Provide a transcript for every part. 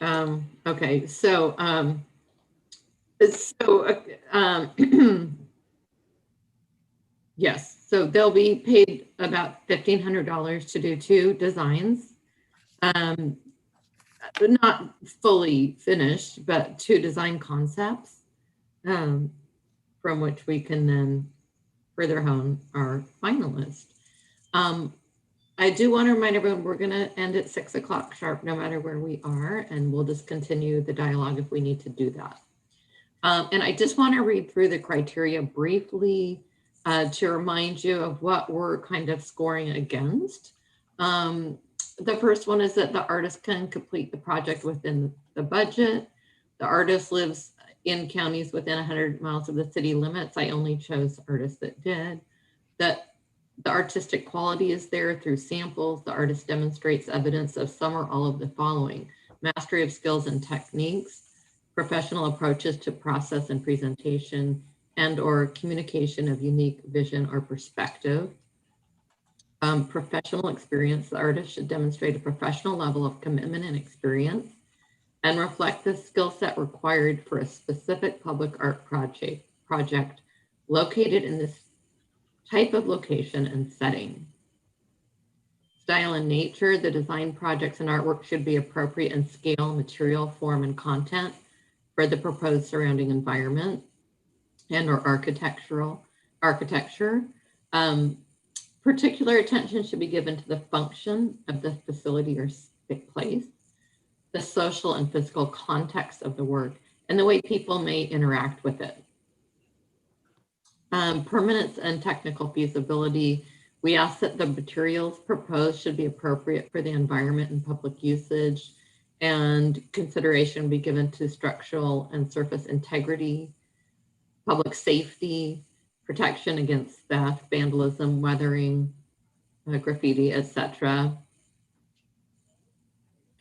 Okay, so so yes, so they'll be paid about $1,500 to do 2 designs. Not fully finished, but 2 design concepts, from which we can then further hone our finalist. I do want to remind everyone we're going to end at 6 o'clock sharp, no matter where we are, and we'll just continue the dialogue if we need to do that. And I just want to read through the criteria briefly to remind you of what we're kind of scoring against. The first one is that the artist can complete the project within the budget. The artist lives in counties within 100 miles of the city limits. I only chose artists that did. That the artistic quality is there through samples. The artist demonstrates evidence of some or all of the following: mastery of skills and techniques, professional approaches to process and presentation, and or communication of unique vision or perspective. Professional experience. The artist should demonstrate a professional level of commitment and experience and reflect the skill set required for a specific public art project located in this type of location and setting. Style and nature. The design projects and artwork should be appropriate in scale, material, form, and content for the proposed surrounding environment and or architecture. Particular attention should be given to the function of the facility or place, the social and physical context of the work, and the way people may interact with it. Permanence and technical feasibility. We ask that the materials proposed should be appropriate for the environment and public usage, and consideration be given to structural and surface integrity, public safety, protection against theft, vandalism, weathering, graffiti, etc.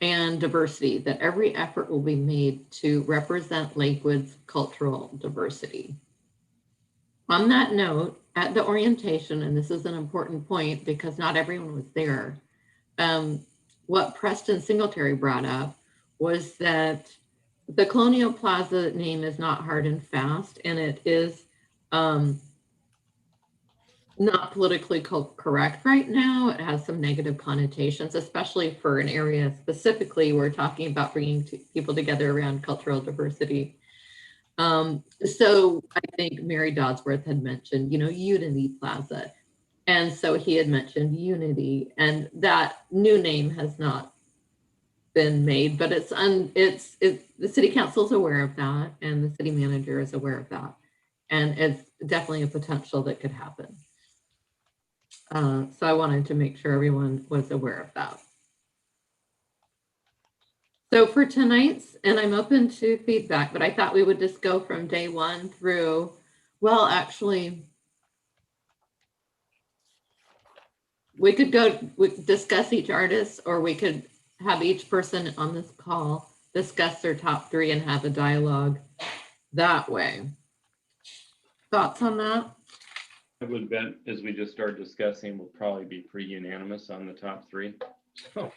And diversity, that every effort will be made to represent Lakewood's cultural diversity. On that note, at the orientation, and this is an important point because not everyone was there, what Preston Singletary brought up was that the Colonial Plaza name is not hard and fast, and it is not politically correct right now. It has some negative connotations, especially for an area specifically we're talking about bringing people together around cultural diversity. So I think Mary Dodsworth had mentioned, Unity Plaza. And so he had mentioned Unity, and that new name has not been made, but the city council is aware of that, and the city manager is aware of that. And it's definitely a potential that could happen. So I wanted to make sure everyone was aware of that. So for tonight's, and I'm open to feedback, but I thought we would just go from day 1 through, well, actually, we could discuss each artist, or we could have each person on this call discuss their top 3 and have a dialogue that way. Thoughts on that? It would be, as we just started discussing, we'll probably be pretty unanimous on the top 3. So.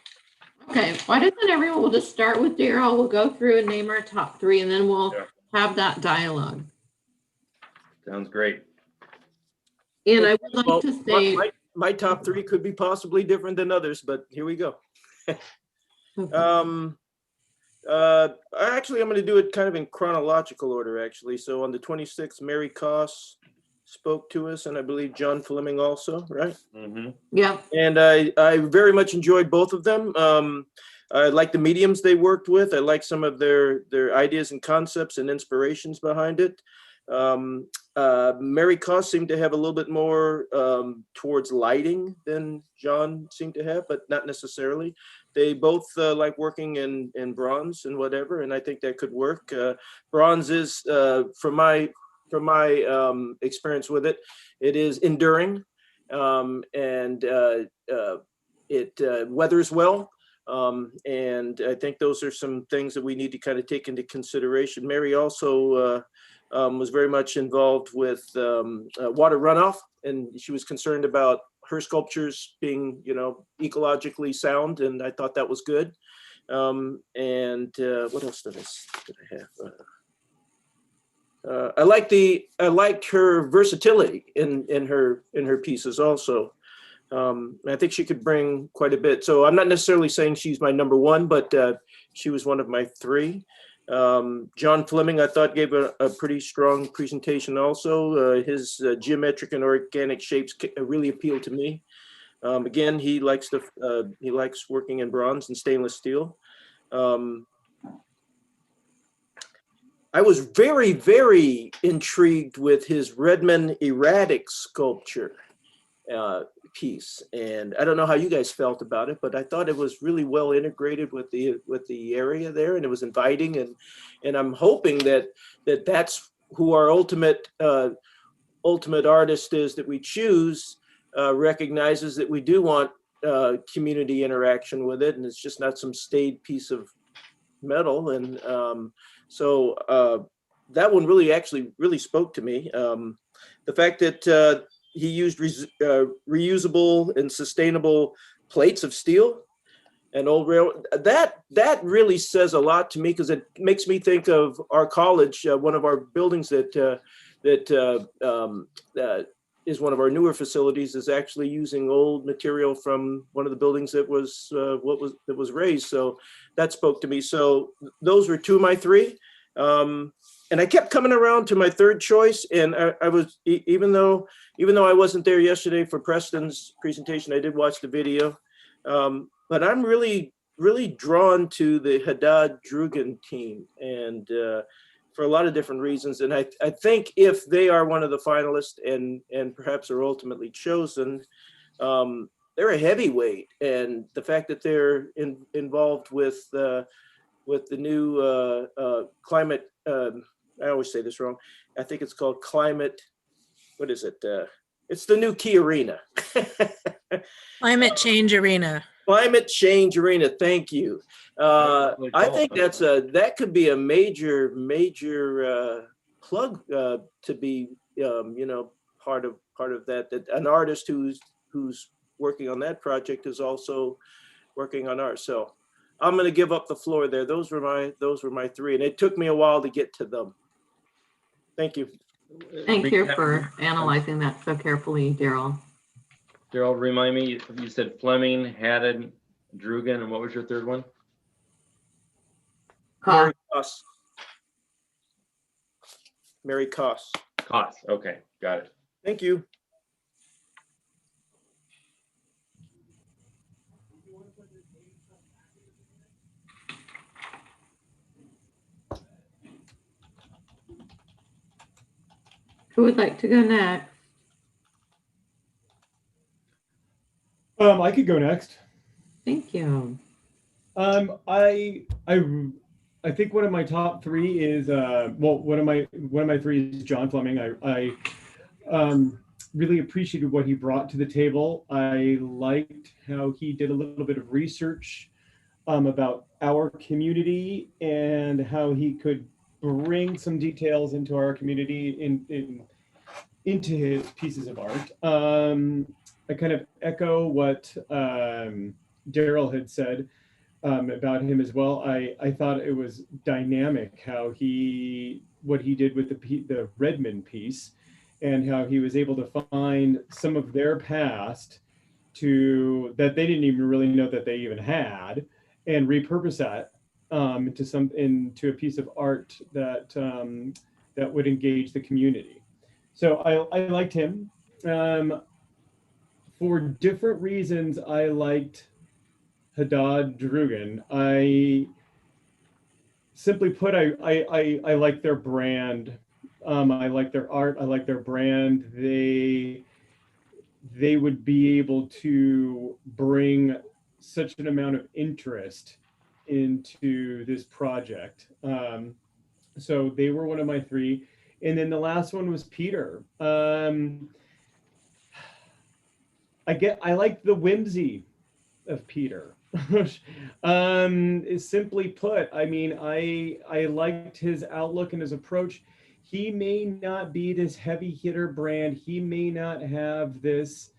Okay, why doesn't everyone, we'll just start with Daryl, we'll go through and name our top 3, and then we'll have that dialogue. Sounds great. And I would like to say, my top 3 could be possibly different than others, but here we go. Actually, I'm going to do it kind of in chronological order, actually. So on the 26th, Mary Koss spoke to us, and I believe John Fleming also, right? Mm-hmm. Yeah. And I very much enjoyed both of them. I like the mediums they worked with. I like some of their ideas and concepts and inspirations behind it. Mary Koss seemed to have a little bit more towards lighting than John seemed to have, but not necessarily. They both like working in bronze and whatever, and I think that could work. Bronze is, from my experience with it, it is enduring, and it weathers well. And I think those are some things that we need to kind of take into consideration. Mary also was very much involved with water runoff, and she was concerned about her sculptures being, ecologically sound, and I thought that was good. And what else did I have? I liked her versatility in her pieces also. I think she could bring quite a bit. So I'm not necessarily saying she's my number one, but she was one of my three. John Fleming, I thought, gave a pretty strong presentation also. His geometric and organic shapes really appealed to me. Again, he likes working in bronze and stainless steel. I was very, very intrigued with his Redmond erratic sculpture piece, and I don't know how you guys felt about it, but I thought it was really well integrated with the area there, and it was inviting, and I'm hoping that's who our ultimate artist is that we choose, recognizes that we do want community interaction with it, and it's just not some staid piece of metal. And so that one really spoke to me. The fact that he used reusable and sustainable plates of steel and old rail, that really says a lot to me, because it makes me think of our college. One of our buildings that is one of our newer facilities is actually using old material from one of the buildings that was raised. So that spoke to me. So those were two of my three. And I kept coming around to my third choice. And I was, even though I wasn't there yesterday for Preston's presentation, I did watch the video. But I'm really, really drawn to the Haddad Drugan team, and for a lot of different reasons. And I think if they are one of the finalists and perhaps are ultimately chosen, they're a heavyweight. And the fact that they're involved with the new climate, I always say this wrong. I think it's called climate. What is it? It's the new key arena. Climate change arena. Climate change arena. Thank you. I think that could be a major plug to be part of that. That an artist who's working on that project is also working on ours. So I'm going to give up the floor there. Those were my three, and it took me a while to get to them. Thank you. Thank you for analyzing that so carefully, Daryl. Daryl, remind me, you said Fleming, Haddad, Drugan, and what was your third one? Mary Koss. Mary Koss. Koss, okay, got it. Thank you. Who would like to go next? I could go next. Thank you. I think one of my top three is one of my three is John Fleming. I really appreciated what he brought to the table. I liked how he did a little bit of research about our community and how he could bring some details into our community into his pieces of art. I kind of echo what Daryl had said about him as well. I thought it was dynamic what he did with the Redmond piece, and how he was able to find some of their past that they didn't even really know that they even had, and repurpose that into a piece of art that would engage the community. So I liked him. For different reasons, I liked Haddad Drugan. I simply put, I like their brand. I like their art. I like their brand. They would be able to bring such an amount of interest into this project. So they were one of my three. And then the last one was Peter. I like the whimsy of Peter. Simply put, I mean, I liked his outlook and his approach. He may not be this heavy hitter brand. He may not have this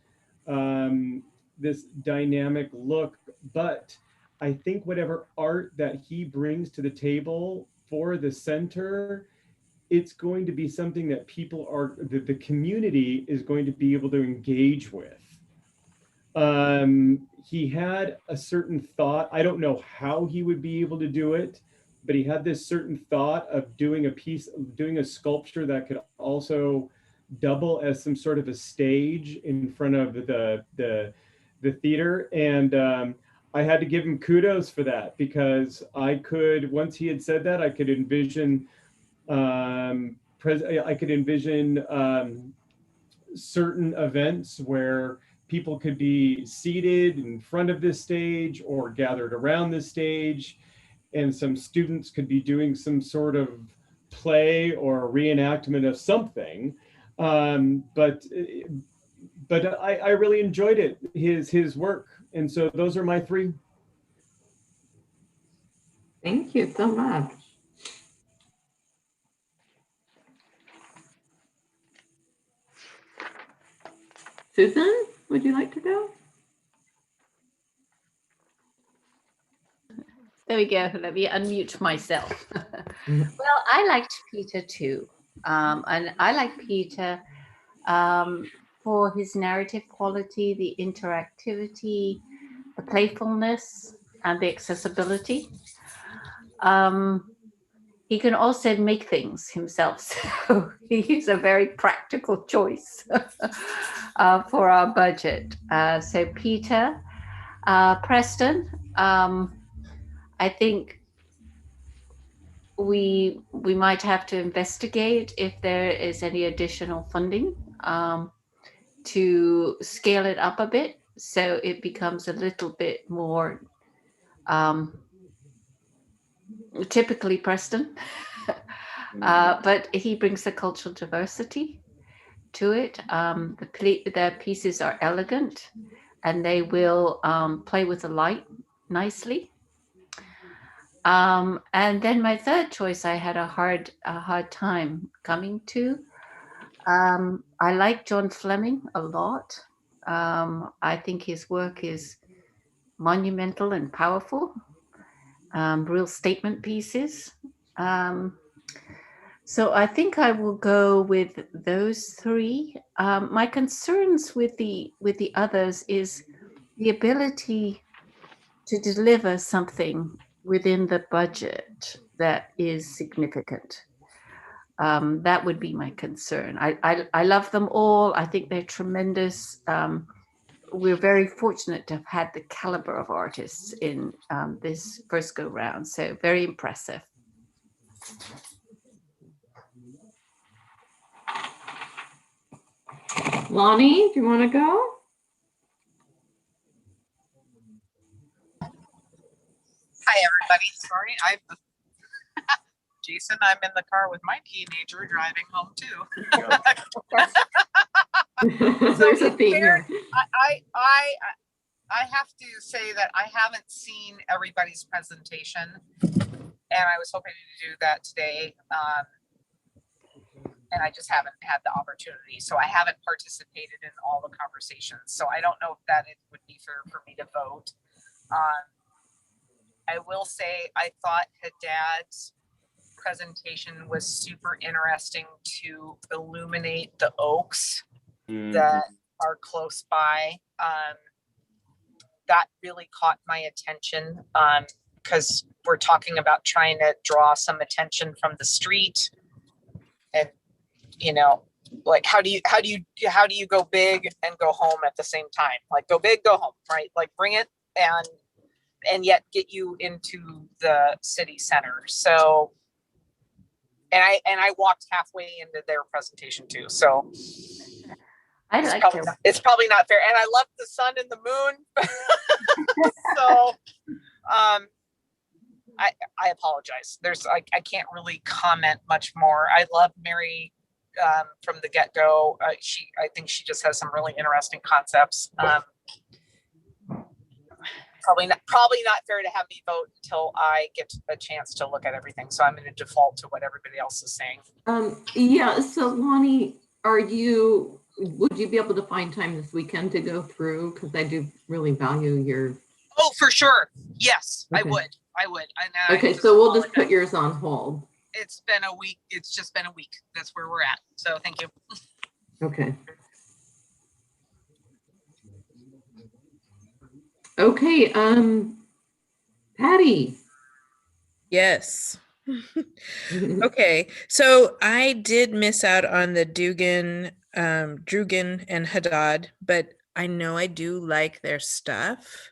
this dynamic look, but I think whatever art that he brings to the table for the center, it's going to be something that the community is going to be able to engage with. He had a certain thought. I don't know how he would be able to do it, but he had this certain thought of doing a sculpture that could also double as some sort of a stage in front of the theater. And I had to give him kudos for that, because once he had said that, I could envision certain events where people could be seated in front of this stage or gathered around this stage, and some students could be doing some sort of play or reenactment of something. But I really enjoyed it, his work. And so those are my three. Thank you so much. Susan, would you like to go? There we go. Let me unmute myself. Well, I liked Peter too. And I like Peter for his narrative quality, the interactivity, the playfulness, and the accessibility. He can also make things himself. So he's a very practical choice for our budget. So Peter, Preston, I think we might have to investigate if there is any additional funding to scale it up a bit, so it becomes a little bit more typically Preston. But he brings the cultural diversity to it. The pieces are elegant, and they will play with the light nicely. And then my third choice, I had a hard time coming to. I like John Fleming a lot. I think his work is monumental and powerful, real statement pieces. So I think I will go with those three. My concerns with the others is the ability to deliver something within the budget that is significant. That would be my concern. I love them all. I think they're tremendous. We're very fortunate to have had the caliber of artists in this first go round. So very impressive. Lonnie, do you want to go? Hi, everybody. Sorry, Jason, I'm in the car with my teenager driving home too. There's a theme here. I have to say that I haven't seen everybody's presentation, and I was hoping to do that today. And I just haven't had the opportunity. So I haven't participated in all the conversations. So I don't know if that it would be fair for me to vote. I will say I thought Haddad's presentation was super interesting to illuminate the oaks that are close by. That really caught my attention because we're talking about trying to draw some attention from the street, and you know, like how do you go big and go home at the same time? Like go big, go home, right? Like bring it and yet get you into the city center. So, and I walked halfway into their presentation too. So it's probably not fair. And I love the sun and the moon. So, I apologize. I can't really comment much more. I love Mary from the get-go. I think she just has some really interesting concepts. Probably not fair to have me vote until I get a chance to look at everything. So I'm going to default to what everybody else is saying. Yeah. So Lonnie, would you be able to find time this weekend to go through? Because I do really value your. Oh, for sure. Yes, Okay. I would. And I Okay, just so we'll just put apologize. yours on hold. It's been a week. It's just been a week. That's where we're at. So thank you. Okay. Okay, Patty. Yes. Okay, so I did miss out on the Drugan and Haddad, but I know I do like their stuff.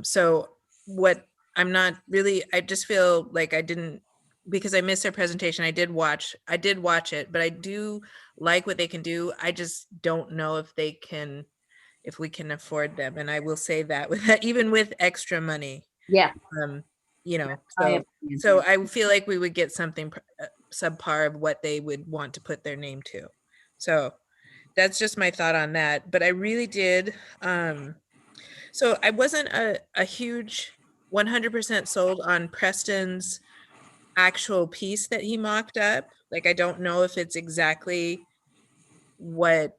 So what I'm not really, I just feel like I didn't, because I missed their presentation. I did watch it, but I do like what they can do. I just don't know if we can afford them. And I will say that with even with extra money, Yeah. you know, I so I feel like we would get something subpar of what they would want to put their name to. So that's just my thought on that. But I really did. So I wasn't a huge 100% sold on Preston's actual piece that he mocked up. Like, I don't know if it's exactly what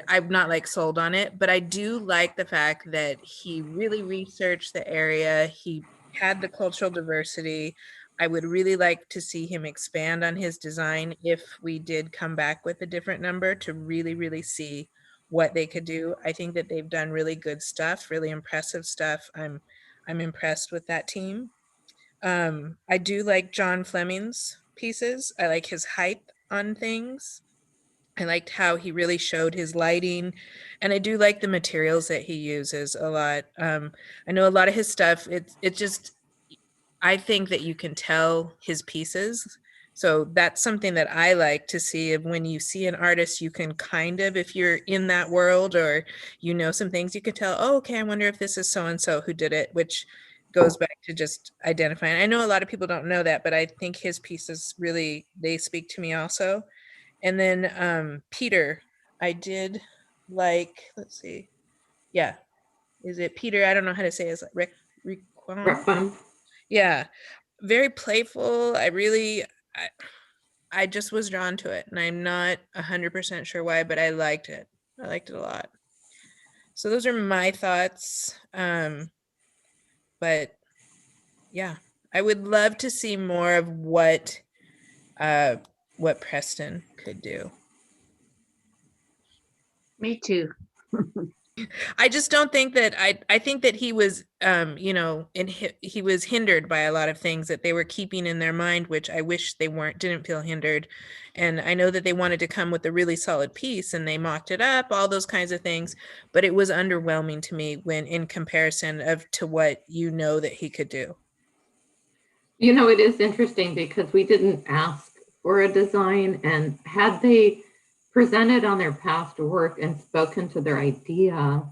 I'm not like sold on it, but I do like the fact that he really researched the area. He had the cultural diversity. I would really like to see him expand on his design if we did come back with a different number to really, really see what they could do. I think that they've done really good stuff, really impressive stuff. I'm impressed with that team. I do like John Fleming's pieces. I like his height on things. I liked how he really showed his lighting, and I do like the materials that he uses a lot. I know a lot of his stuff, it's just, I think that you can tell his pieces. So that's something that I like to see. Of when you see an artist, you can kind of, if you're in that world or you know some things, you can tell, oh, okay, I wonder if this is so-and-so who did it, which goes back to just identifying. I know a lot of people don't know that, but I think his pieces really, they speak to me also. And then Peter, I did like, let's see. Yeah. Is it Peter? I don't know how to say it. It's like Requiem. Yeah. Very playful. I just was drawn to it, and I'm not 100% sure why, but I liked it. I liked it a lot. So those are my thoughts. But yeah, I would love to see more of what Preston could do. Me too. I just don't think that I think that he was he was hindered by a lot of things that they were keeping in their mind, which I wish they didn't feel hindered. And I know that they wanted to come with a really solid piece and they mocked it up, all those kinds of things, but it was underwhelming to me when in comparison to what that he could do. You know, it is interesting because we didn't ask for a design, and had they presented on their past work and spoken to their idea,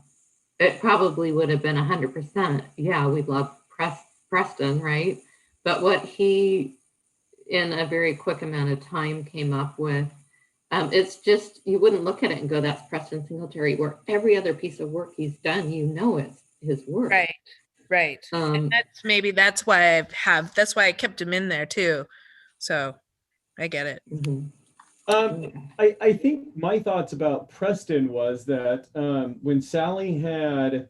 it probably would have been 100%. Yeah, we love Preston, right? But what he, in a very quick amount of time, came up with, it's just, you wouldn't look at it and go, that's Preston Singletary, where every other piece of work he's done, it's his work. Right. And that's why that's why I kept him in there too. So I get it. I think my thoughts about Preston was that when Sally had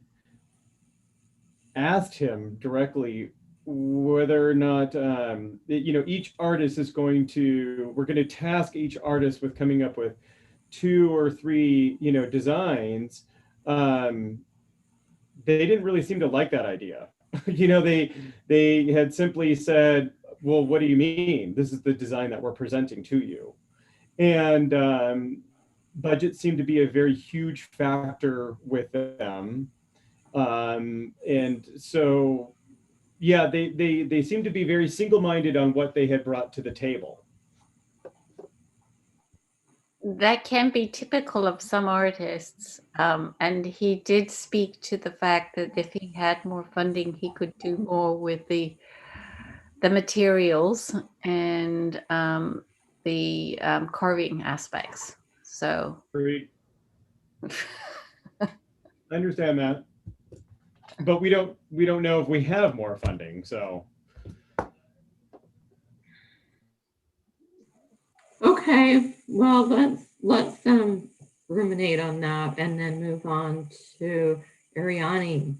asked him directly whether or not each artist we're going to task each artist with coming up with 2 or 3 designs, they didn't really seem to like that idea. They had simply said, well, what do you mean? This is the design that we're presenting to you. And budget seemed to be a very huge factor with them. And so, yeah, they seem to be very single-minded on what they had brought to the table. That can be typical of some artists. And he did speak to the fact that if he had more funding, he could do more with the materials and the carving aspects. So Great. I understand that, but we don't know if we have more funding. So Okay, well, let's ruminate on that and then move on to Ariani.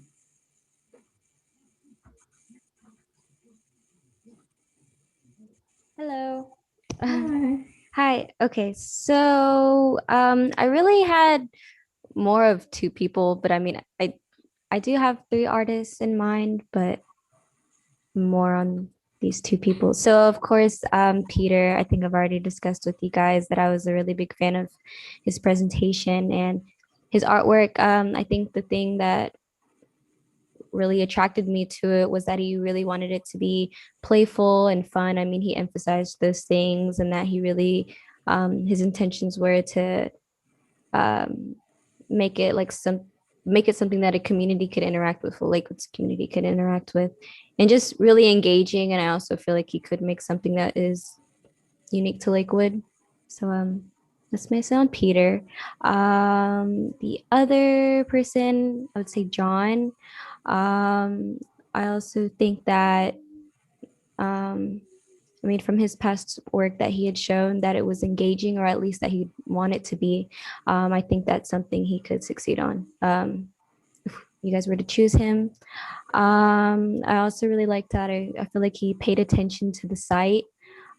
Hello. Hi. Hi. Okay. So I really had more of two people, but I mean I do have three artists in mind, but more on these two people. So of course, Peter, I think I've already discussed with you guys that I was a really big fan of his presentation and his artwork. I think the thing that really attracted me to it was that he really wanted it to be playful and fun. I mean, he emphasized those things and that he really, his intentions were to um, make it like make it something that a community could interact with, a Lakewood's community could interact with, and just really engaging. And I also feel like he could make something that is unique to Lakewood. So that's my son Peter. The other person, I would say John. Um, I also think that I mean, from his past work that he had shown that it was engaging, or at least that he wanted to be. I think that's something he could succeed on. If you guys were to choose him. I also really liked that. I feel like he paid attention to the site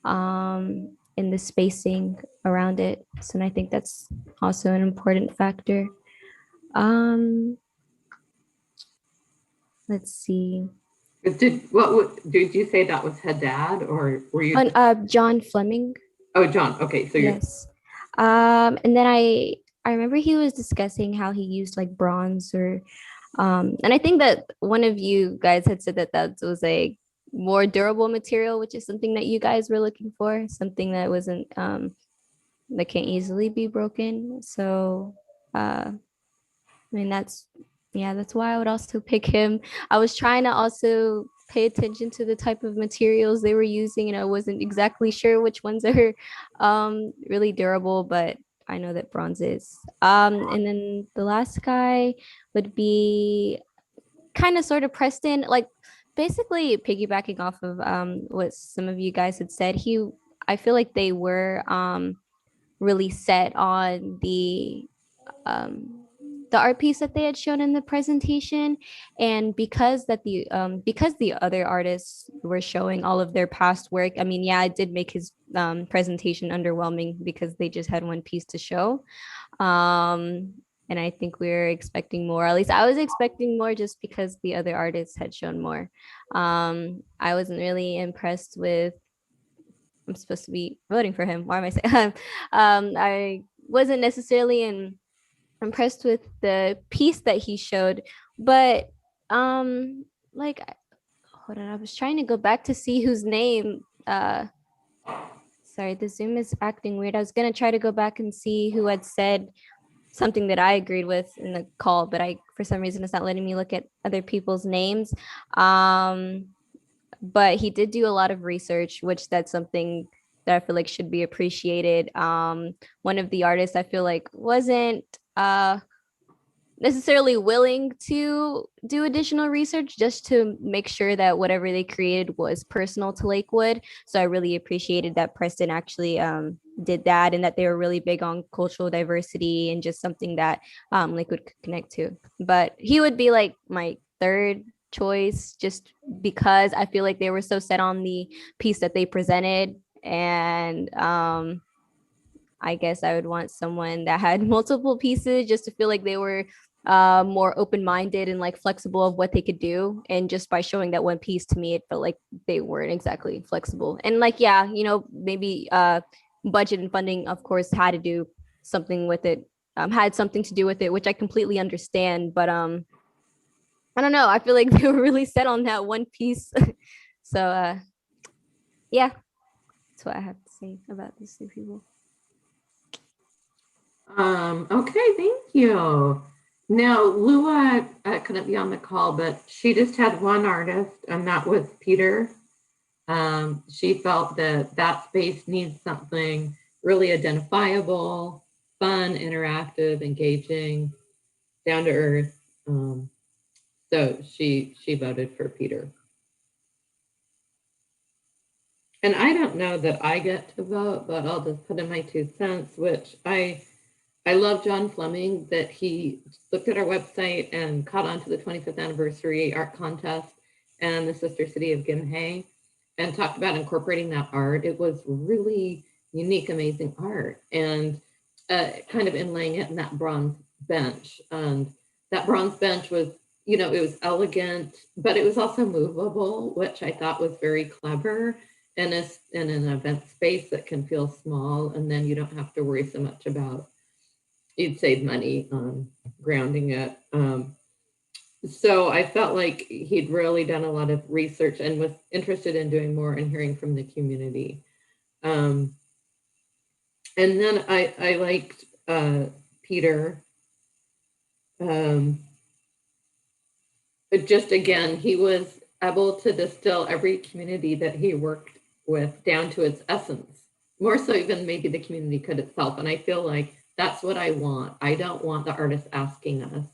and the spacing around it. So and I think that's also an important factor. Um, let's see. Did you say that was Haddad or were you? John Fleming. Oh, John. Okay, so you're Yes. And then I remember he was discussing how he used like bronze or and I think that one of you guys had said that that was a more durable material, which is something that you guys were looking for, something that wasn't that can't easily be broken. So I mean that's yeah, that's why I would also pick him. I was trying to also pay attention to the type of materials they were using, and I wasn't exactly sure which ones are really durable, but I know that bronze is. And then the last guy would be kind of sort of Preston, like basically piggybacking off of what some of you guys had said. I feel like they were really set on the art piece that they had shown in the presentation, and because the other artists were showing all of their past work, I mean, yeah, it did make his presentation underwhelming because they just had one piece to show. And I think we were expecting more. At least I was expecting more just because the other artists had shown more. I wasn't really impressed with. I'm supposed to be voting for him. Why am I saying? I wasn't necessarily impressed with the piece that he showed, but like, hold on, I was trying to go back to see whose name. Sorry, the Zoom is acting weird. I was gonna try to go back and see who had said something that I agreed with in the call, but for some reason it's not letting me look at other people's names. But he did do a lot of research, which that's something that I feel like should be appreciated. One of the artists I feel like wasn't necessarily willing to do additional research just to make sure that whatever they created was personal to Lakewood. So I really appreciated that Preston actually did that, and that they were really big on cultural diversity and just something that Lakewood could connect to. But he would be like my third choice just because I feel like they were so set on the piece that they presented. And I guess I would want someone that had multiple pieces just to feel like they were more open-minded and like flexible of what they could do. And just by showing that one piece to me, it felt like they weren't exactly flexible. And like, yeah, maybe budget and funding, of course, had to do something with it, had something to do with it, which I completely understand. But I don't know. I feel like they were really set on that one piece. So yeah, that's what I have to say about these two people. Okay, thank you. Now, Lua couldn't be on the call, but she just had one artist, and that was Peter. She felt that that space needs something really identifiable, fun, interactive, engaging, down to earth. So she voted for Peter. And I don't know that I get to vote, but I'll just put in my 2 cents, which I love John Fleming, that he looked at our website and caught on to the 25th anniversary art contest and the sister city of Gimhae. and talked about incorporating that art. It was really unique, amazing art, and kind of inlaying it in that bronze bench. And that bronze bench was, you know, it was elegant, but it was also movable, which I thought was very clever in an event space that can feel small, and then you don't have to worry so much about, you'd save money on grounding it. So I felt like he'd really done a lot of research and was interested in doing more and hearing from the community. And then I liked Peter. But just again, he was able to distill every community that he worked with down to its essence, more so even maybe the community could itself. And I feel like that's what I want. I don't want the artist asking us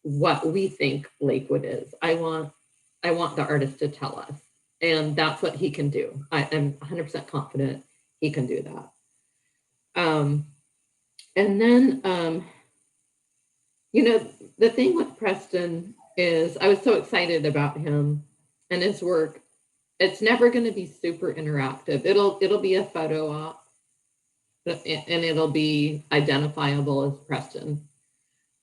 what we think Lakewood is. I want the artist to tell us. And that's what he can do. I am 100% confident he can do that. And then, you know, the thing with Preston is I was so excited about him and his work. It's never going to be super interactive. It'll be a photo op, and it'll be identifiable as Preston.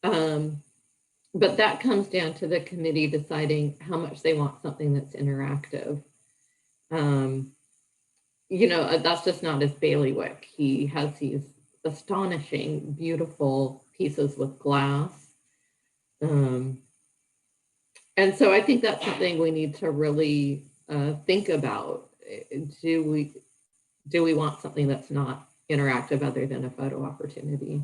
But that comes down to the committee deciding how much they want something that's interactive. You know, that's just not his bailiwick. He has these astonishing, beautiful pieces with glass. And so I think that's something we need to really think about. Do we want something that's not interactive other than a photo opportunity?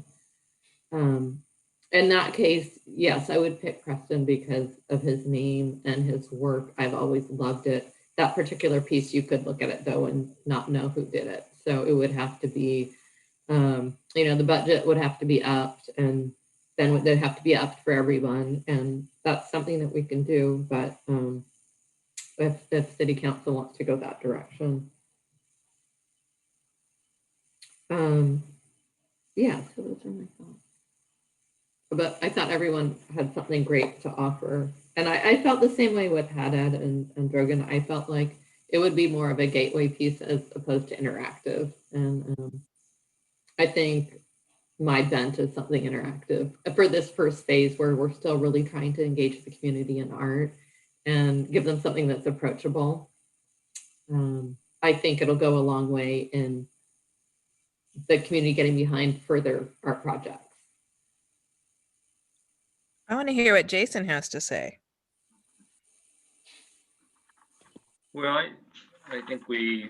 In that case, yes, I would pick Preston because of his name and his work. I've always loved it. That particular piece, you could look at it though and not know who did it. So it would have to be, you know, the budget would have to be upped, and then they'd have to be upped for everyone. And that's something that we can do. But if city council wants to go that direction. Yeah, so those are my thoughts. But I thought everyone had something great to offer. And I felt the same way with Haddad and Drogan. I felt like it would be more of a gateway piece as opposed to interactive. And I think my bent is something interactive for this first phase where we're still really trying to engage the community in art and give them something that's approachable. I think it'll go a long way in the community getting behind further art projects. I want to hear what Jason has to say. Well, I think we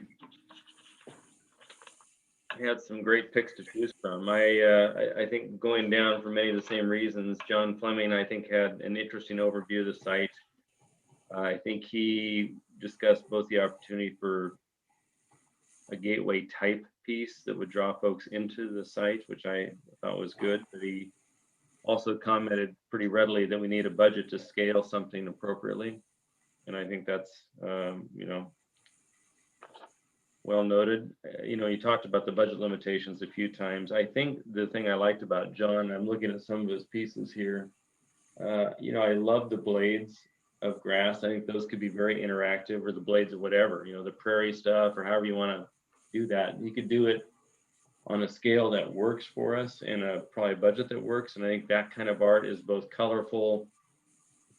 had some great picks to choose from. I think going down for many of the same reasons, John Fleming, I think, had an interesting overview of the site. I think he discussed both the opportunity for a gateway type piece that would draw folks into the site, which I thought was good, but he also commented pretty readily that we need a budget to scale something appropriately. And I think that's, you know, well noted. You know, you talked about the budget limitations a few times. I think the thing I liked about John, I'm looking at some of his pieces here. You know, I love the blades of grass. I think those could be very interactive, or the blades of whatever, you know, the prairie stuff, or however you want to do that. You could do it on a scale that works for us and a probably budget that works. And I think that kind of art is both colorful,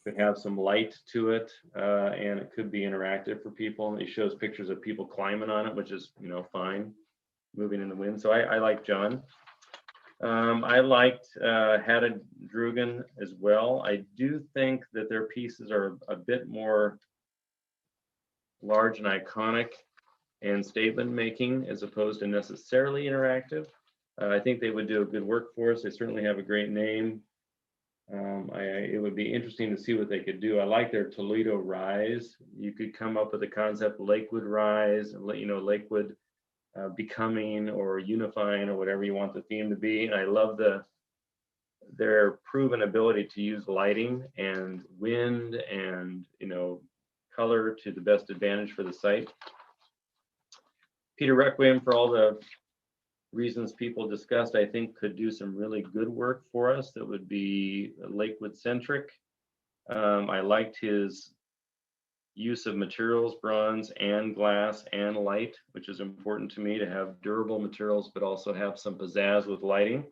could have some light to it, and it could be interactive for people. It shows pictures of people climbing on it, which is, you know, fine, moving in the wind. So I like John. I liked Haddad Drugan as well. I do think that their pieces are a bit more large and iconic and statement making as opposed to necessarily interactive. I think they would do a good work for us. They certainly have a great name. It would be interesting to see what they could do. I like their Toledo Rise. You could come up with a concept, Lakewood Rise, and let you know, Lakewood becoming or unifying or whatever you want the theme to be. And I love their proven ability to use lighting and wind and, you know, color to the best advantage for the site. Peter Requiem, for all the reasons people discussed, I think could do some really good work for us that would be Lakewood centric. I liked his use of materials, bronze and glass and light, which is important to me to have durable materials, but also have some pizzazz with lighting.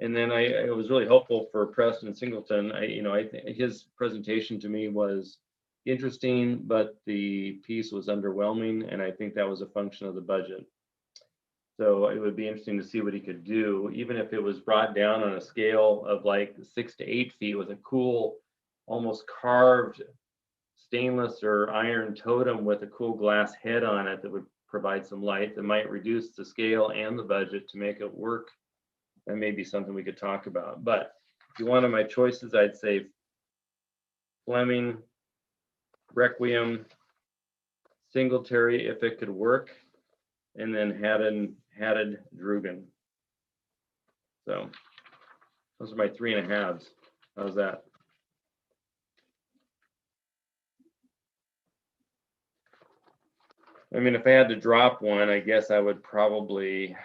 And then it was really helpful for Preston Singleton. I think his presentation to me was interesting, but the piece was underwhelming, and I think that was a function of the budget. So it would be interesting to see what he could do, even if it was brought down on a scale of like 6 to 8 feet with a cool, almost carved stainless or iron totem with a cool glass head on it that would provide some light that might reduce the scale and the budget to make it work. That may be something we could talk about. But if you wanted my choices, I'd say Fleming, Requiem, Singletary, if it could work, and then Haddad, Drugan. So those are my 3.5s. How's that? I mean, if I had to drop one, I guess I would probably,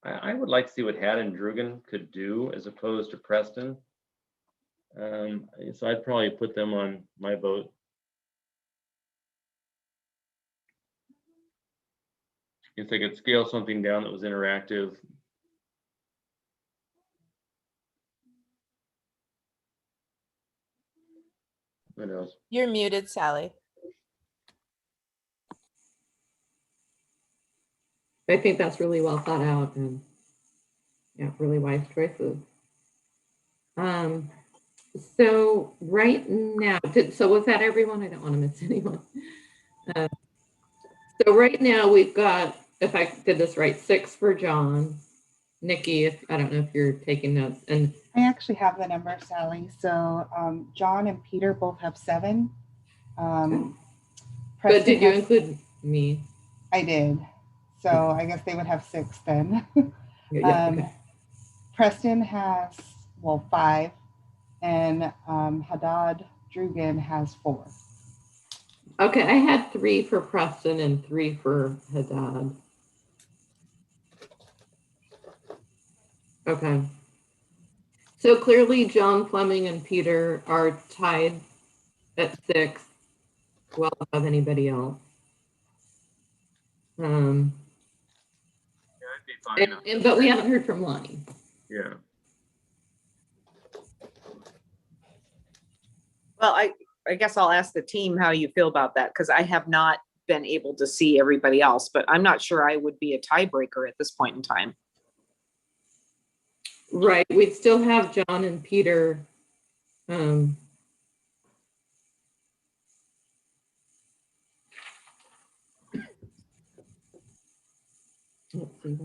I would like to see what Haddad and Drugan could do as opposed to Preston. So I'd probably put them on my vote. If they could scale something down that was interactive. What else? You're muted, Sally. I think that's really well thought out and yeah, really wise choices. So right now, so was that everyone? I don't want to miss anyone. So right now we've got, if I did this right, 6 for John. Nikki, I don't know if you're taking notes. And I actually have the number, Sally. So John and Peter both have 7. But did you include me? I did. So I guess they would have 6 then. Yeah, okay. Preston has, 5. And Haddad Drugan has 4. Okay, I had 3 for Preston and 3 for Haddad. Okay. So clearly John, Fleming, and Peter are tied at 6, well above anybody else. Yeah, I'd be fine. But we haven't heard from Lonnie. Yeah. Well, I guess I'll ask the team how you feel about that, because I have not been able to see everybody else, but I'm not sure I would be a tiebreaker at this point in time. Right, we'd still have John and Peter. Let's see.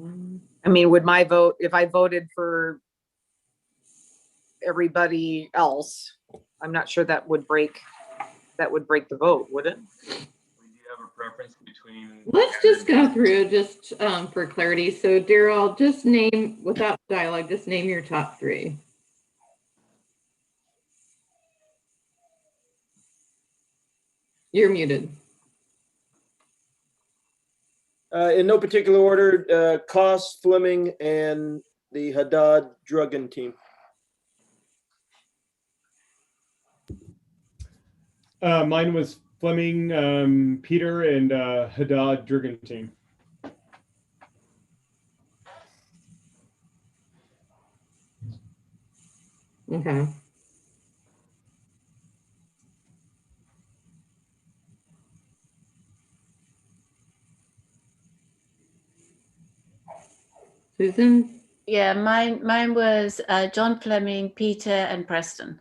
I mean, would my vote, if I voted for everybody else, I'm not sure that would break the vote, would it? Do you have a preference between? Let's just go through just for clarity. So Daryl, just name, without dialogue, just name your top 3. You're muted. In no particular order, Koss, Fleming, and the Haddad Drugan team. Mine was Fleming, Peter, and Haddad Drugan team. Okay. Susan? Yeah, mine was John, Fleming, Peter, and Preston.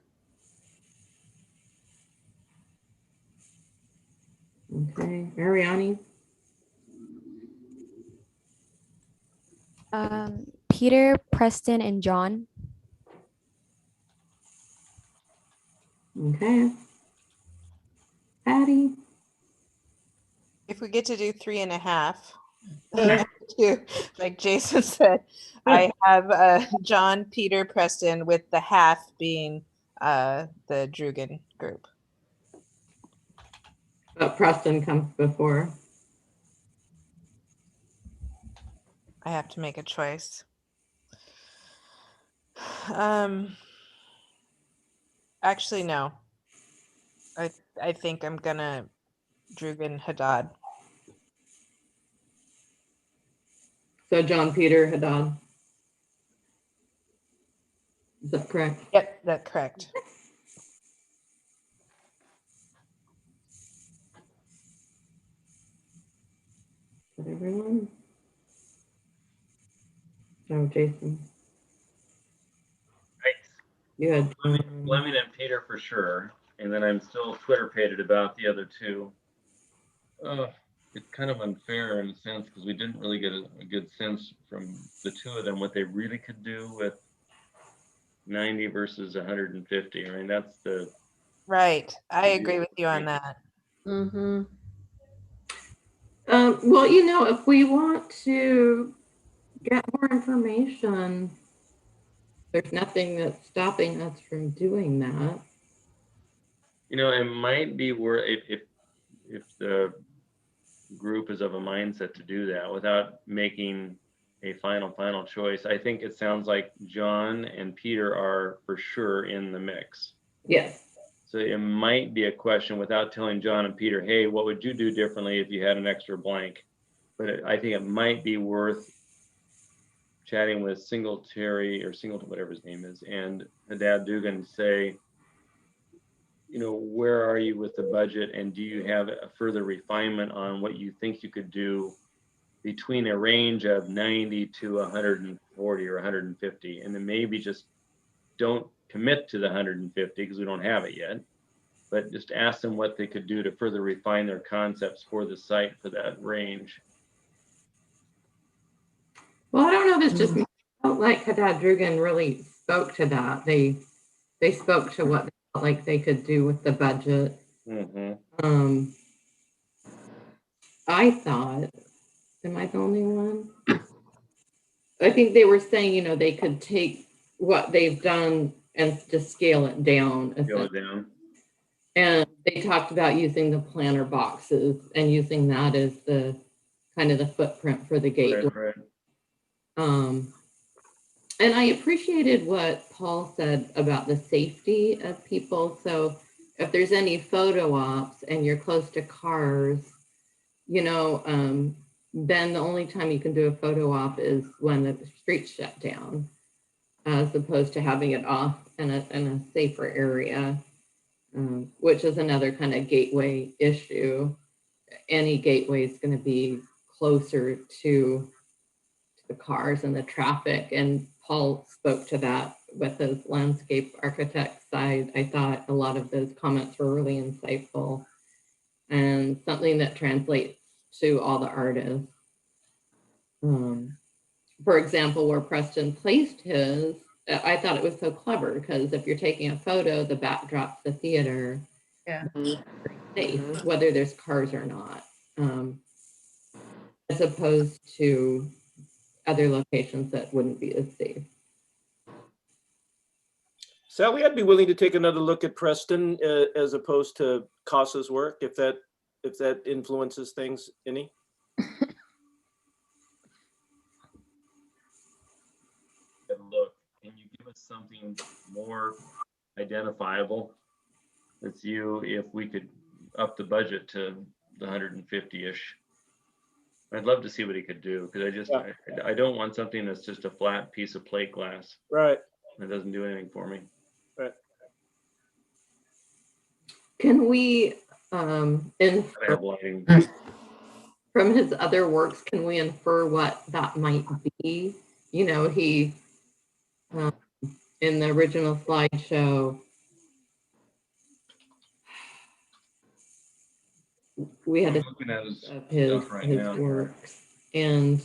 Okay, Ariani? Peter, Preston, and John. Okay. Patty? If we get to do 3.5, like Jason said, I have John, Peter, Preston, with the half being the Drugan group. But Preston comes before. I have to make a choice. Actually, no. I think I'm gonna Drugan Haddad. So John Peter Haddad. Is that correct? Yep, that's correct. Is that everyone? No, Jason. You had Fleming and Peter for sure, and then I'm still Twitter pated about the other two. It's kind of unfair in a sense because we didn't really get a good sense from the two of them what they really could do with 90 versus 150. I mean, that's the Right. I agree with you on that. Mm-hmm. well, you know, if we want to get more information, there's nothing that's stopping us from doing that. you know, it might be worth if the group is of a mindset to do that without making a final choice. I think it sounds like John and Peter are for sure in the mix. Yes. So it might be a question without telling John and Peter, hey, what would you do differently if you had an extra blank? But I think it might be worth chatting with Singletary or Singleton, whatever his name is, and Haddad Dugan to say, you know, where are you with the budget, and do you have a further refinement on what you think you could do between a range of 90 to 140 or 150, and then maybe just don't commit to the 150 because we don't have it yet, but just ask them what they could do to further refine their concepts for the site for that range. Well, I don't know if it's just me. I felt like Haddad Drugan really spoke to that. They spoke to what they felt like they could do with the budget. Mm-hmm. I thought, am I the only one? I think they were saying, you know, they could take what they've done and just scale it down. Scale it down. And they talked about using the planter boxes and using that as the kind of the footprint for the gateway. Right. And I appreciated what Paul said about the safety of people. So if there's any photo ops and you're close to cars, you know, then the only time you can do a photo op is when the street's shut down, as opposed to having it off in a safer area, which is another kind of gateway issue. Any gateway is going to be closer to the cars and the traffic. And Paul spoke to that with his landscape architect side. I thought a lot of those comments were really insightful and something that translates to all the artists. For example, where Preston placed his, I thought it was so clever because if you're taking a photo, the backdrop's the theater. Yeah. Safe, whether there's cars or not, as opposed to other locations that wouldn't be as safe. Sally, I'd be willing to take another look at Preston as opposed to Casa's work, if that influences things any. Look, can you give us something more identifiable? It's you, if we could up the budget to the 150-ish. I'd love to see what he could do because I don't want something that's just a flat piece of plate glass. Right. It doesn't do anything for me. Right. Can we infer from his other works, can we infer what that might be? You know, he in the original slideshow, we had looking at his works, and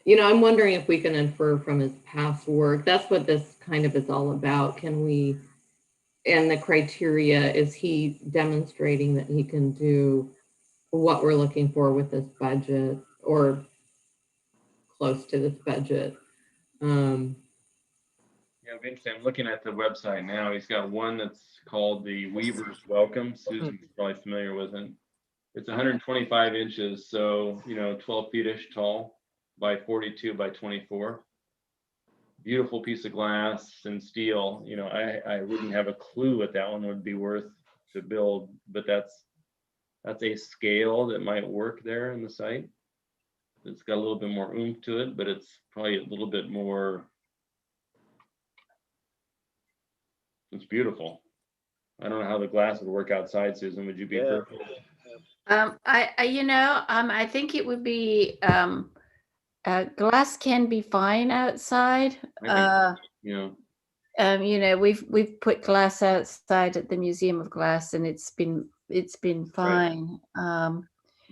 you know, I'm wondering if we can infer from his past work. That's what this kind of is all about. Can we, and the criteria, is he demonstrating that he can do what we're looking for with this budget or close to this budget? Yeah, Vince, I'm looking at the website now. He's got one that's called the Weaver's Welcome. Susan's probably familiar with it. It's 125 inches, so, you know, 12 feet-ish tall by 42 by 24. Beautiful piece of glass and steel. You know, I wouldn't have a clue what that one would be worth to build, but that's a scale that might work there in the site. It's got a little bit more oomph to it, but it's probably a little bit more, it's beautiful. I don't know how the glass would work outside, Susan. Would you be Yeah. perfect? I think it would be, glass can be fine outside. I think, We've put glass outside at the Museum of Glass, and it's been fine.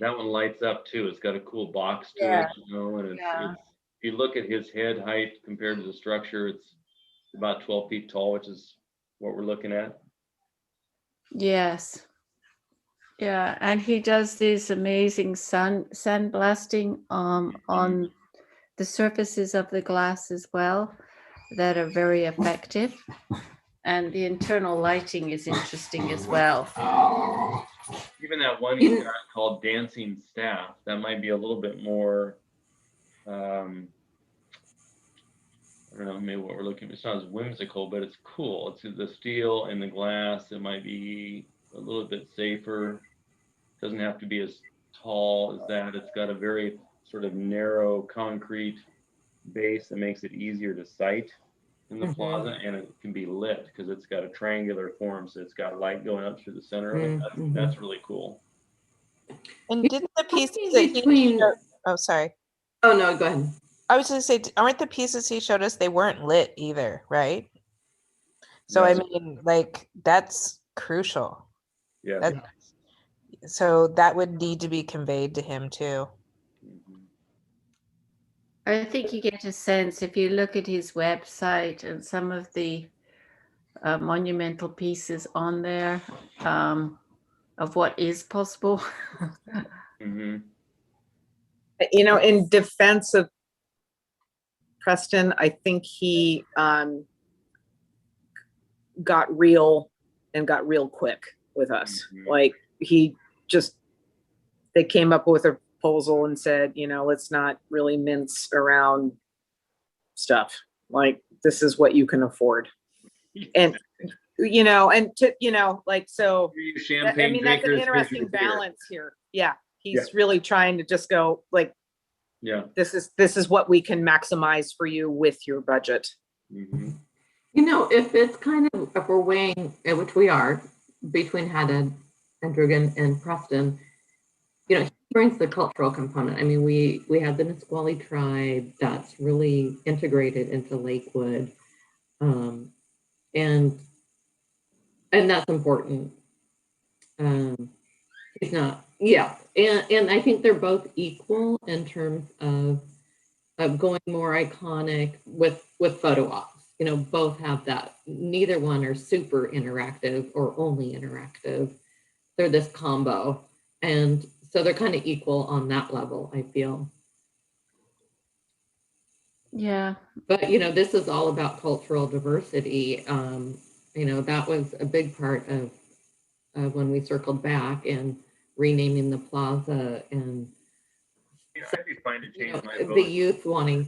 that one lights up too. It's got a cool box to Yeah. it, and Yeah. it's, if you look at his head height compared to the structure, it's about 12 feet tall, which is what we're looking at. Yes. Yeah, and he does this amazing sandblasting on the surfaces of the glass as well, that are very effective. And the internal lighting is interesting as well. Even that one he's got called Dancing Staff, that might be a little bit more, I don't know, maybe what we're looking, it's not as whimsical, but it's cool. It's the steel and the glass. It might be a little bit safer. Doesn't have to be as tall as that. It's got a very sort of narrow concrete base that makes it easier to sight in the plaza, and it can be lit because it's got a triangular form, so it's got light going up through the center of it. That's really cool. And didn't the pieces that Between, oh, sorry. oh no, go ahead. I was going to say, aren't the pieces he showed us, they weren't lit either, right? So, No. I mean, like, that's crucial. Yeah. That's, so that would need to be conveyed to him too. I think you get a sense if you look at his website and some of the monumental pieces on there, of what is possible. Mm-hmm. In defense of Preston, I think he got real quick with us. Like they came up with a proposal and said, let's not really mince around stuff. Like, this is what you can afford. And, so, I mean, that's an interesting balance here. Yeah. He's really trying to just go like, this is what we can maximize for you with your budget. Mm-hmm. If it's if we're weighing, which we are, between Haddad and Drugan and Preston, he brings the cultural component. I mean, we have the Nisqually tribe that's really integrated into Lakewood, and that's important. He's not, and I think they're both equal in terms of going more iconic with photo ops. Both have that. Neither one are super interactive or only interactive. They're this combo, and so they're kind of equal on that level, I feel. Yeah. But this is all about cultural diversity. That was a big part of when we circled back and renaming the plaza, and I'd be fine to change my vote. the youth wanting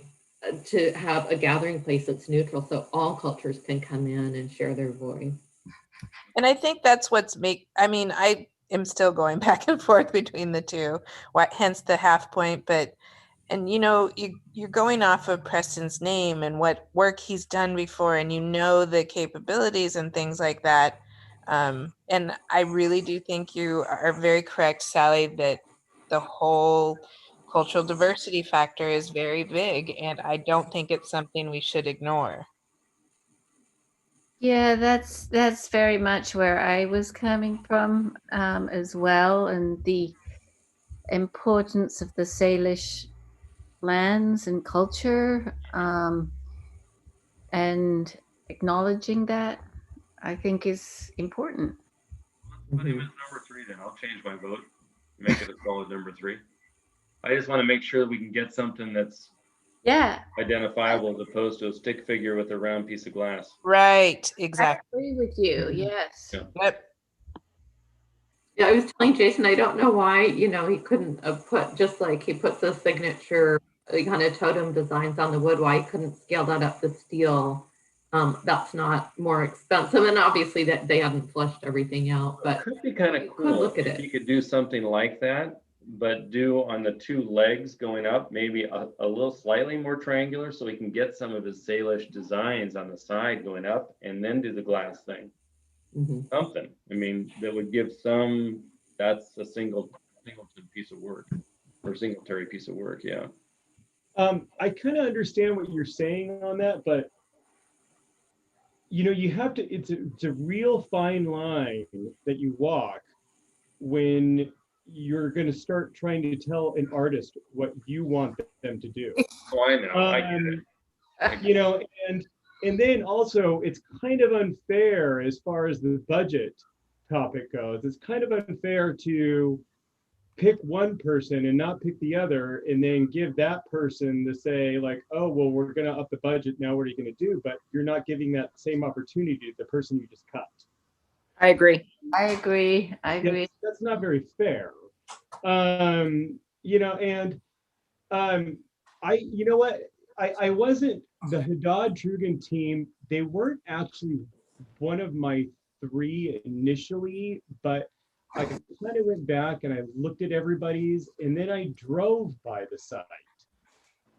to have a gathering place that's neutral, so all cultures can come in and share their voice. And I think that's I am still going back and forth between the two, hence the half point. But, and you're going off of Preston's name and what work he's done before, and the capabilities and things like that. And I really do think you are very correct, Sally, that the whole cultural diversity factor is very big, and I don't think it's something we should ignore. Yeah, that's very much where I was coming from as well, and the importance of the Salish lands and culture, and acknowledging that, I think, is important. Let's put him as number 3 then. I'll change my vote. Make it a solid number 3. I just want to make sure that we can get something that's identifiable as opposed to a stick figure with a round piece of glass. Right, exactly. I agree with you. Yes. Yep. Yeah, I was telling Jason, I don't know why, he couldn't have put, just like he puts the signature kind of totem designs on the wood, why he couldn't scale that up to steel That's not more expensive, and obviously that they haven't fleshed everything out, It but could be kind of you could cool look at if it. you could do something like that, but do on the two legs going up, maybe a little slightly more triangular, so we can get some of his Salish designs on the side going up, and then do the glass thing. Mhm. Something, I mean, that would give some, that's a singleton piece of work, or singletary piece of work, yeah. I kind of understand what you're saying on that, but you have to, it's a real fine line that you walk when you're going to start trying to tell an artist what you want them to do. Oh, I know, I get it. You know, and then also it's kind of unfair as far as the budget topic goes. It's kind of unfair to pick one person and not pick the other, and then give that person to say like, oh, well, we're going to up the budget now, what are you going to do? But you're not giving that same opportunity to the person you just cut. I agree. I agree. I agree. That's not very fair. And you know what, I wasn't the Haddad Trugan team. They weren't actually one of my three initially, but I kind of went back and I looked at everybody's, and then I drove by the site.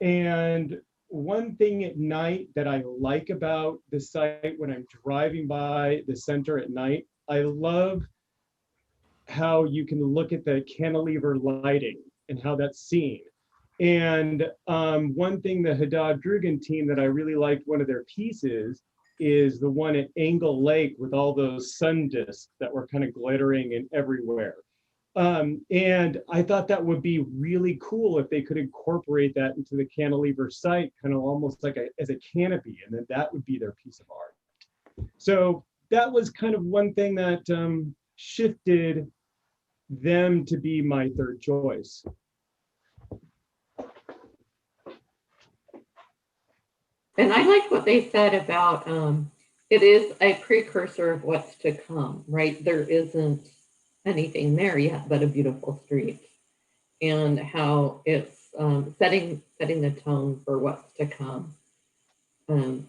And one thing at night that I like about the site when I'm driving by the center at night, I love how you can look at the cantilever lighting and how that's seen. And one thing the Haddad Drugan team that I really liked, one of their pieces, is the one at Angle Lake with all those sun discs that were kind of glittering and everywhere. And I thought that would be really cool if they could incorporate that into the cantilever site, kind of almost like as a canopy, and then that would be their piece of art. So that was kind of one thing that shifted them to be my third choice. And I like what they said about it is a precursor of what's to come, right? There isn't anything there yet but a beautiful street, and how it's setting the tone for what's to come. So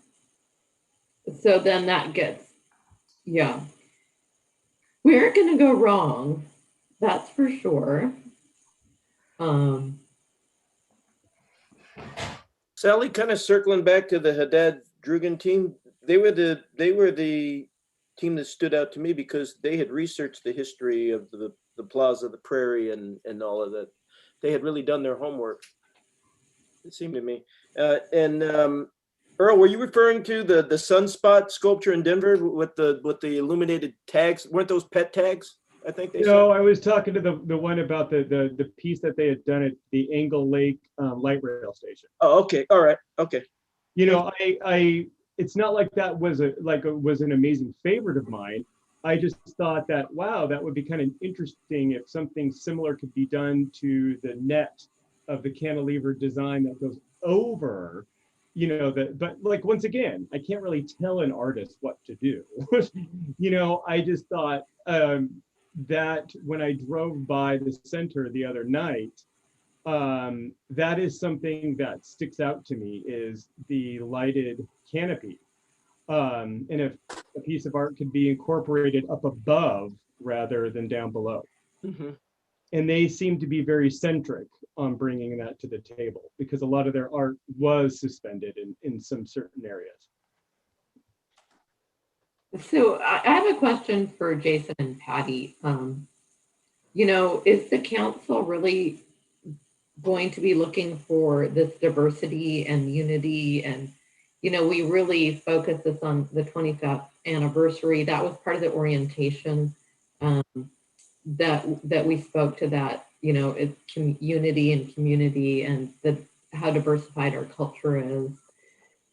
then that gets, yeah, we aren't going to go wrong, that's for sure. Sally, kind of circling back to the Haddad Drugan team, they were the team that stood out to me because they had researched the history of the Plaza, the Prairie, and all of that. They had really done their homework, it seemed to me. And Earl, were you referring to the sunspot sculpture in Denver with the illuminated tags? Weren't those pet tags? I think they No, said. I was talking to the one about the piece that they had done at the Angle Lake light rail station. Oh, okay, all right, okay. I it's not like that was an amazing favorite of mine. I just thought that, wow, that would be kind of interesting if something similar could be done to the net of the cantilever design that goes over, but like, once again, I can't really tell an artist what to do. I just thought that when I drove by the center the other night, that is something that sticks out to me, is the lighted canopy. And if a piece of art could be incorporated up above rather than down below. Mm-hmm. And they seem to be very centric on bringing that to the table, because a lot of their art was suspended in some certain areas. So I have a question for Jason and Patty. Is the council really going to be looking for this diversity and unity? And, we really focus this on the 25th anniversary. That was part of the orientation that we spoke to, that, it's unity and community, and how diversified our culture is.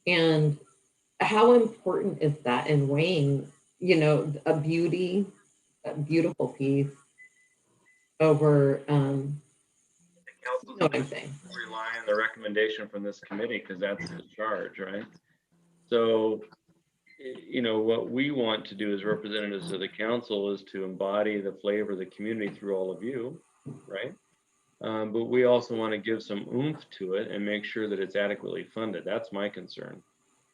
And how important is that in weighing, a beautiful piece over, Council's what I'm saying. rely on the recommendation from this committee, because that's the charge, right? So, what we want to do as representatives of the council is to embody the flavor of the community through all of you, right? But we also want to give some oomph to it and make sure that it's adequately funded. That's my concern.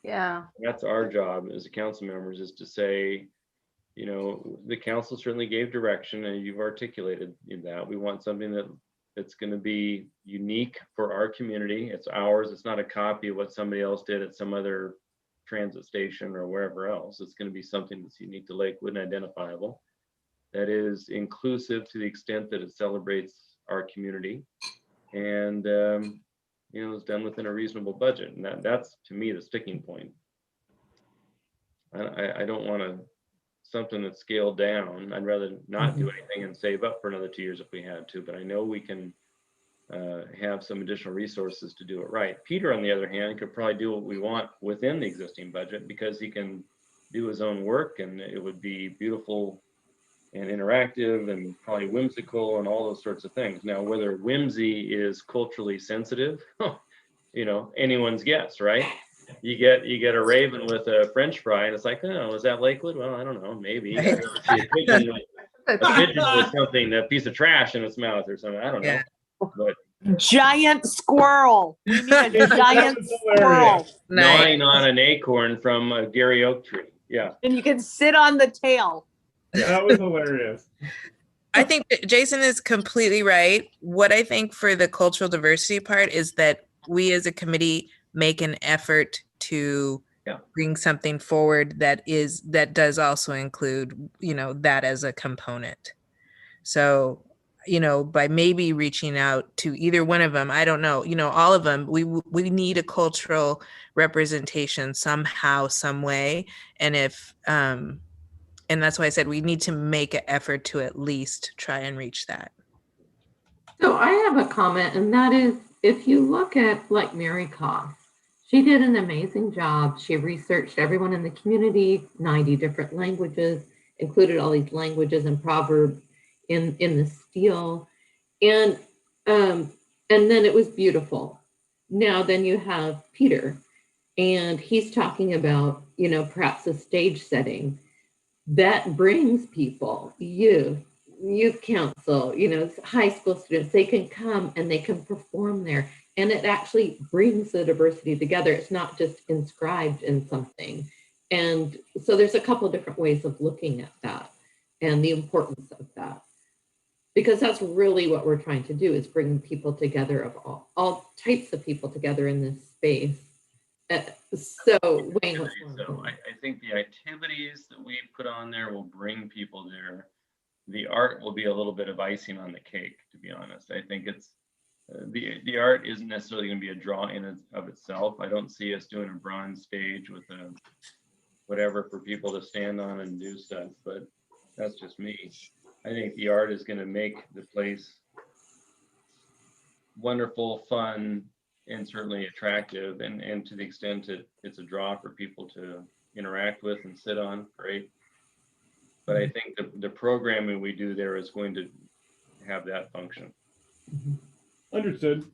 Yeah. That's our job as council members, is to say, the council certainly gave direction and you've articulated that. We want something that's going to be unique for our community. It's ours. It's not a copy of what somebody else did at some other transit station or wherever else. It's going to be something that's unique to Lakewood and identifiable, that is inclusive to the extent that it celebrates our community, and it's done within a reasonable budget. And that's to me the sticking point. I don't want something that's scaled down. I'd rather not do anything and save up for another 2 years if we had to, but I know we can have some additional resources to do it right. Peter, on the other hand, could probably do what we want within the existing budget because he can do his own work, and it would be beautiful and interactive and probably whimsical and all those sorts of things. Now, whether whimsy is culturally sensitive, anyone's guess, right? You get a raven with a French fry, and it's like, oh, is that Lakewood? Well, I don't know, maybe. I'd rather see a pigeon with something, a piece of trash in its mouth or something. I don't know. But giant squirrel. We need a giant squirrel. gnawing on an acorn from a Gary oak tree. Yeah. And you can sit on the tail. That was hilarious. I think that Jason is completely right. What I think for the cultural diversity part is that we as a committee make an effort to bring something forward that does also include, that as a component. So, by maybe reaching out to either one of them, I don't know, all of them, we need a cultural representation somehow, some way. And and that's why I said we need to make an effort to at least try and reach that. So I have a comment, and that is, if you look at like Mary Koff, she did an amazing job. She researched everyone in the community, 90 different languages, included all these languages and proverbs in the steel. And then it was beautiful. Now then you have Peter, and he's talking about, perhaps a stage setting that brings people, youth council, high school students, they can come and they can perform there. And it actually brings the diversity together. It's not just inscribed in something. And so there's a couple of different ways of looking at that and the importance of that. Because that's really what we're trying to do, is bring people together of all types of people together in this space. So Wayne, what's I think the activities that we put on there will bring people there. The art will be a little bit of icing on the cake, to be honest. I think it's the art isn't necessarily going to be a draw in and of itself. I don't see us doing a bronze stage with a whatever for people to stand on and do stuff, but that's just me. I think the art is going to make the place wonderful, fun, and certainly attractive, and to the extent that it's a draw for people to interact with and sit on, great. But I think the programming we do there is going to have that function. Understood.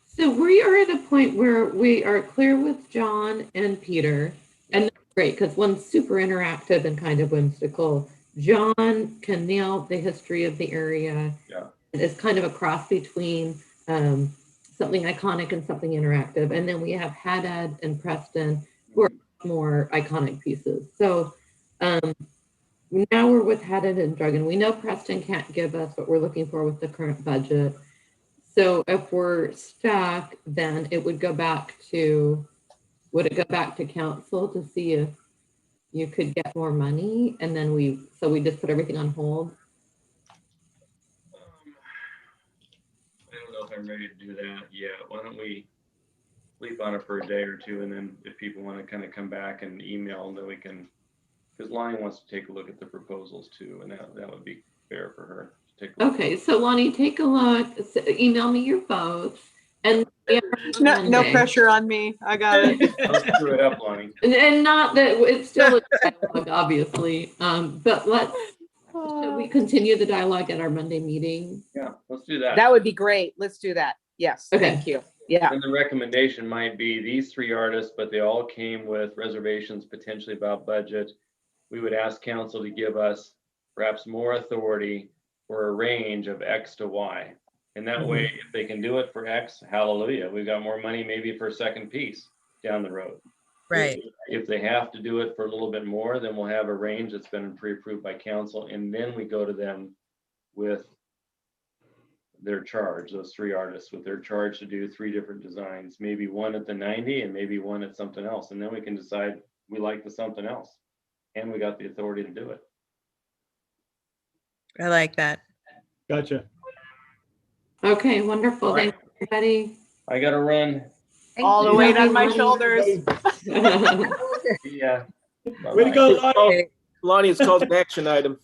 So we are at a point where we are clear with John and Peter, and that's great because one's super interactive and kind of whimsical. John can nail the history of the area. Yeah. It's kind of a cross between something iconic and something interactive. And then we have Haddad and Preston, who are more iconic pieces. So now we're with Haddad and Duggan. We know Preston can't give us what we're looking for with the current budget. So if we're stuck, then it would go back to, council to see if you could get more money? And then we just put everything on hold? I don't know if I'm ready to do that yet. Why don't we sleep on it for a day or two, and then if people want to kind of come back and email, then we can, because Lonnie wants to take a look at the proposals too, and that would be fair for her to take a look. Okay, so Lonnie, take a look, email me your votes, and no pressure on me. I got it. Don't screw it up, Lonnie. And not that it's still a dialogue, obviously, but should we continue the dialogue at our Monday meeting? Yeah, let's do that. That would be great. Let's do that. Yes, Okay. Thank you. Yeah. And the recommendation might be these three artists, but they all came with reservations potentially about budget. We would ask council to give us perhaps more authority for a range of X to Y. And that way, if they can do it for X, hallelujah, we've got more money maybe for a second piece down the road. Right. If they have to do it for a little bit more, then we'll have a range that's been pre-approved by council, and then we go to them with their charge, those 3 artists with their charge to do 3 different designs, maybe one at the 90 and maybe one at something else. And then we can decide we like the something else and we got the authority to do it. I like that. Gotcha. Okay, wonderful. All right. Thank you, everybody. I gotta run. All the you. weight on my Everybody. shoulders. Yeah. Way to go, Lonnie. Okay. Lonnie, it's called an action item.